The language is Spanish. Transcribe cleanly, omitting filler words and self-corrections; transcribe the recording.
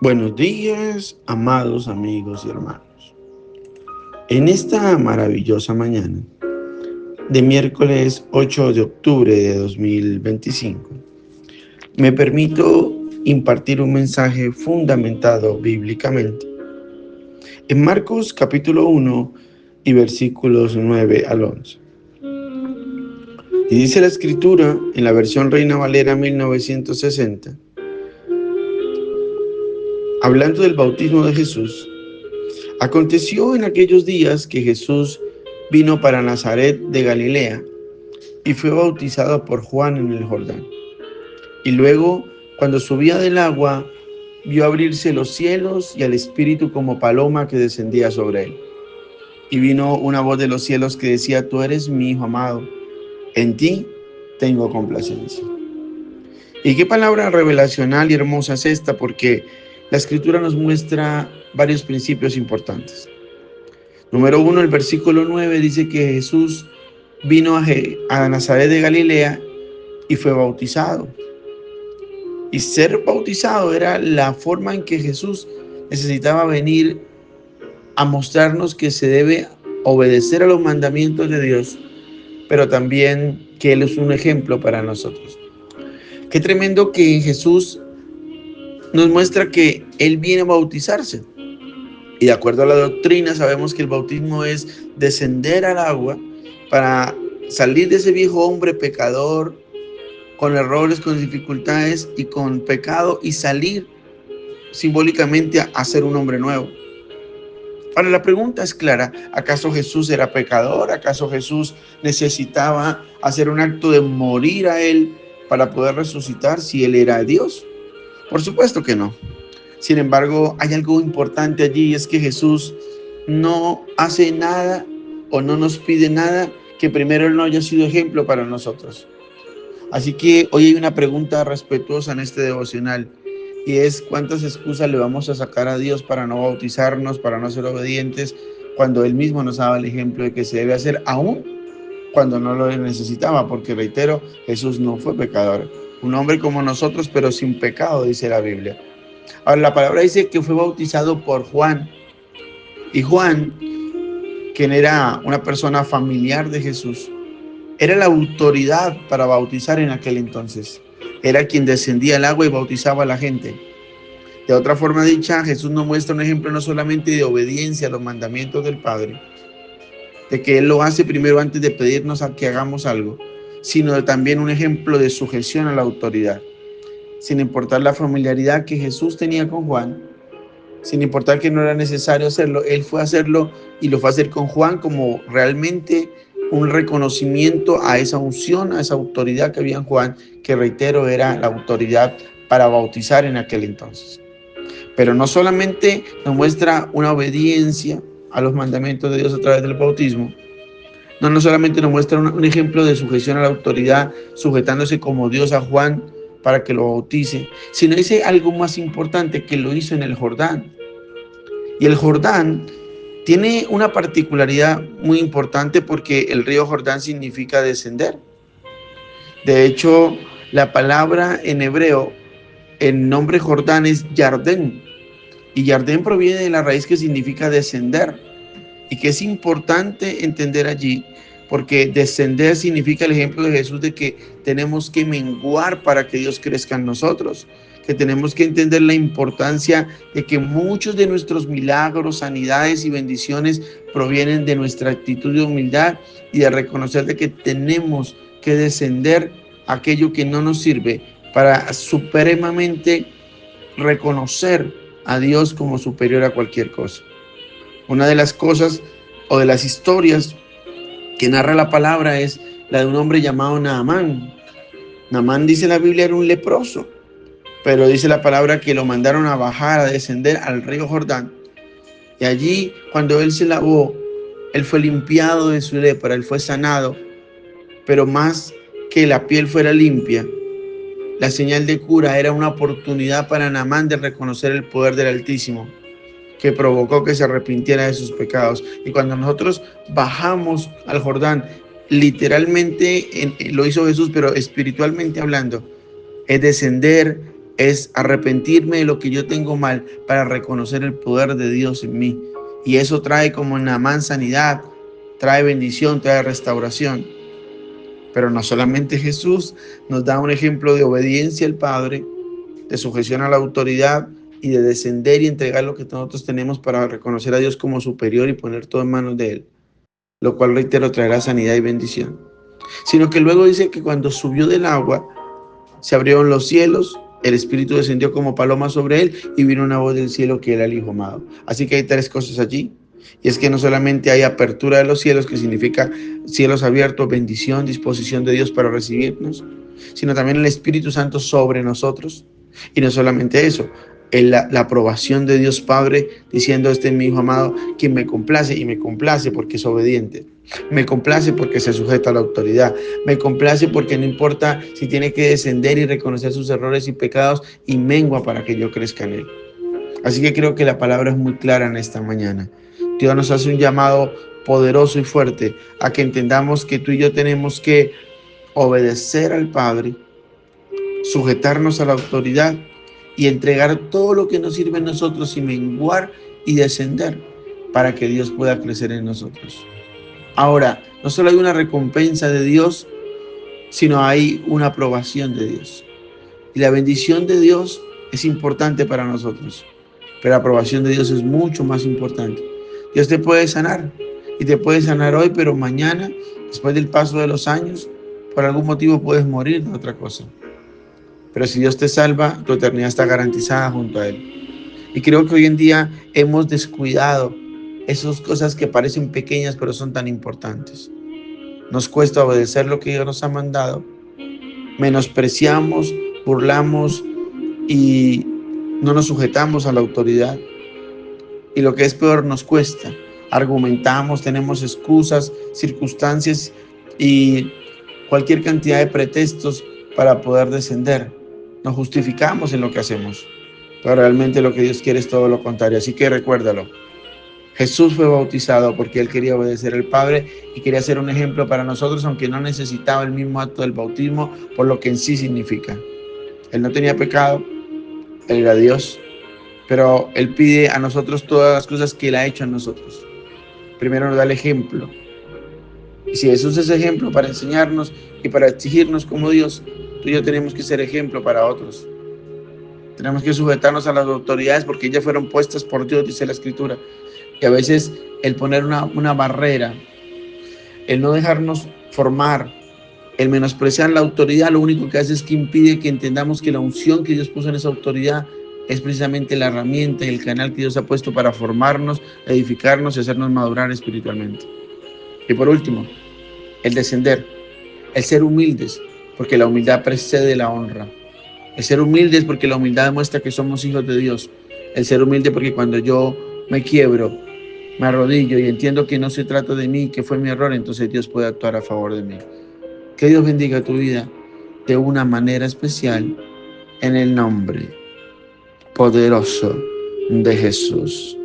Buenos días, amados amigos y hermanos. En esta maravillosa mañana de miércoles 8 de octubre de 2025, me permito impartir un mensaje fundamentado bíblicamente en Marcos capítulo 1 y versículos 9 al 11. Y dice la escritura en la versión Reina Valera 1960, hablando del bautismo de Jesús: aconteció en aquellos días que Jesús vino para Nazaret de Galilea y fue bautizado por Juan en el Jordán. Y luego, cuando subía del agua, vio abrirse los cielos y al Espíritu como paloma que descendía sobre él. Y vino una voz de los cielos que decía: Tú eres mi Hijo amado, en ti tengo complacencia. Y qué palabra revelacional y hermosa es esta, porque la Escritura nos muestra varios principios importantes. Número 1, el versículo 9 dice que Jesús vino a Nazaret de Galilea y fue bautizado. Y ser bautizado era la forma en que Jesús necesitaba venir a mostrarnos que se debe obedecer a los mandamientos de Dios, pero también que Él es un ejemplo para nosotros. Qué tremendo que Jesús nos muestra que Él viene a bautizarse. Y de acuerdo a la doctrina sabemos que el bautismo es descender al agua para salir de ese viejo hombre pecador, con errores, con dificultades y con pecado, y salir simbólicamente a ser un hombre nuevo. Ahora la pregunta es clara: ¿acaso Jesús era pecador? ¿Acaso Jesús necesitaba hacer un acto de morir a Él para poder resucitar si Él era Dios? Por supuesto que no. Sin embargo, hay algo importante allí, y es que Jesús no hace nada o no nos pide nada que primero Él no haya sido ejemplo para nosotros. Así que hoy hay una pregunta respetuosa en este devocional, y es: ¿cuántas excusas le vamos a sacar a Dios para no bautizarnos, para no ser obedientes, cuando Él mismo nos daba el ejemplo de que se debe hacer aún cuando no lo necesitaba? Porque reitero, Jesús no fue pecador, un hombre como nosotros, pero sin pecado, dice la Biblia. Ahora la palabra dice que fue bautizado por Juan, y Juan, quien era una persona familiar de Jesús, era la autoridad para bautizar en aquel entonces. Era quien descendía al agua y bautizaba a la gente. De otra forma dicha, Jesús nos muestra un ejemplo no solamente de obediencia a los mandamientos del Padre, de que Él lo hace primero antes de pedirnos a que hagamos algo, sino también un ejemplo de sujeción a la autoridad. Sin importar la familiaridad que Jesús tenía con Juan, sin importar que no era necesario hacerlo, Él fue a hacerlo, y lo fue a hacer con Juan como realmente un reconocimiento a esa unción, a esa autoridad que había en Juan, que reitero, era la autoridad para bautizar en aquel entonces. Pero no solamente nos muestra una obediencia a los mandamientos de Dios a través del bautismo, no solamente nos muestra un ejemplo de sujeción a la autoridad, sujetándose como Dios a Juan para que lo bautice, sino dice algo más importante, que lo hizo en el Jordán. Y el Jordán tiene una particularidad muy importante, porque el río Jordán significa descender. De hecho, la palabra en hebreo, el nombre Jordán, es Yardén, y Yardén proviene de la raíz que significa descender, y que es importante entender allí, porque descender significa el ejemplo de Jesús de que tenemos que menguar para que Dios crezca en nosotros, que tenemos que entender la importancia de que muchos de nuestros milagros, sanidades y bendiciones provienen de nuestra actitud de humildad y de reconocer de que tenemos que descender aquello que no nos sirve para supremamente reconocer a Dios como superior a cualquier cosa. Una de las cosas o de las historias que narra la palabra es la de un hombre llamado Naamán. Naamán, dice la Biblia, era un leproso, pero dice la palabra que lo mandaron a bajar, a descender al río Jordán, y allí, cuando él se lavó, él fue limpiado de su lepra, él fue sanado. Pero más que la piel fuera limpia, la señal de cura era una oportunidad para Naamán de reconocer el poder del Altísimo, que provocó que se arrepintiera de sus pecados. Y cuando nosotros bajamos al Jordán, literalmente lo hizo Jesús, pero espiritualmente hablando, es descender, es arrepentirme de lo que yo tengo mal para reconocer el poder de Dios en mí. Y eso trae como Naamán sanidad, trae bendición, trae restauración. Pero no solamente Jesús nos da un ejemplo de obediencia al Padre, de sujeción a la autoridad y de descender y entregar lo que nosotros tenemos para reconocer a Dios como superior y poner todo en manos de Él, lo cual, reitero, traerá sanidad y bendición. Sino que luego dice que cuando subió del agua, se abrieron los cielos, el Espíritu descendió como paloma sobre él y vino una voz del cielo que era el Hijo amado. Así que hay tres cosas allí. Y es que no solamente hay apertura de los cielos, que significa cielos abiertos, bendición, disposición de Dios para recibirnos, sino también el Espíritu Santo sobre nosotros. Y no solamente eso, la aprobación de Dios Padre diciendo: este es mi Hijo amado, quien me complace, y me complace porque es obediente. Me complace porque se sujeta a la autoridad. Me complace porque no importa si tiene que descender y reconocer sus errores y pecados, y mengua para que yo crezca en Él. Así que creo que la palabra es muy clara en esta mañana. Dios nos hace un llamado poderoso y fuerte a que entendamos que tú y yo tenemos que obedecer al Padre, sujetarnos a la autoridad y entregar todo lo que nos sirve en nosotros y menguar y descender para que Dios pueda crecer en nosotros. Ahora, no solo hay una recompensa de Dios, sino hay una aprobación de Dios. Y la bendición de Dios es importante para nosotros, pero la aprobación de Dios es mucho más importante. Dios te puede sanar, y te puede sanar hoy, pero mañana, después del paso de los años, por algún motivo puedes morir de otra cosa. Pero si Dios te salva, tu eternidad está garantizada junto a Él. Y creo que hoy en día hemos descuidado esas cosas que parecen pequeñas, pero son tan importantes. Nos cuesta obedecer lo que Dios nos ha mandado. Menospreciamos, burlamos y no nos sujetamos a la autoridad. Y lo que es peor, nos cuesta. Argumentamos, tenemos excusas, circunstancias y cualquier cantidad de pretextos para poder descender. Nos justificamos en lo que hacemos, pero realmente lo que Dios quiere es todo lo contrario. Así que recuérdalo. Jesús fue bautizado porque Él quería obedecer al Padre y quería ser un ejemplo para nosotros, aunque no necesitaba el mismo acto del bautismo por lo que en sí significa. Él no tenía pecado, Él era Dios, pero Él pide a nosotros todas las cosas que Él ha hecho en nosotros. Primero nos da el ejemplo. Y si Jesús es ejemplo para enseñarnos y para exigirnos como Dios, tú y yo tenemos que ser ejemplo para otros. Tenemos que sujetarnos a las autoridades porque ellas fueron puestas por Dios, dice la Escritura. Y a veces el poner una barrera, el no dejarnos formar, el menospreciar la autoridad, lo único que hace es que impide que entendamos que la unción que Dios puso en esa autoridad es precisamente la herramienta y el canal que Dios ha puesto para formarnos, edificarnos y hacernos madurar espiritualmente. Y por último, el descender, el ser humildes, porque la humildad precede la honra. El ser humildes porque la humildad demuestra que somos hijos de Dios. El ser humilde porque cuando yo me quiebro, me arrodillo y entiendo que no se trata de mí, que fue mi error, entonces Dios puede actuar a favor de mí. Que Dios bendiga tu vida de una manera especial en el nombre poderoso de Jesús.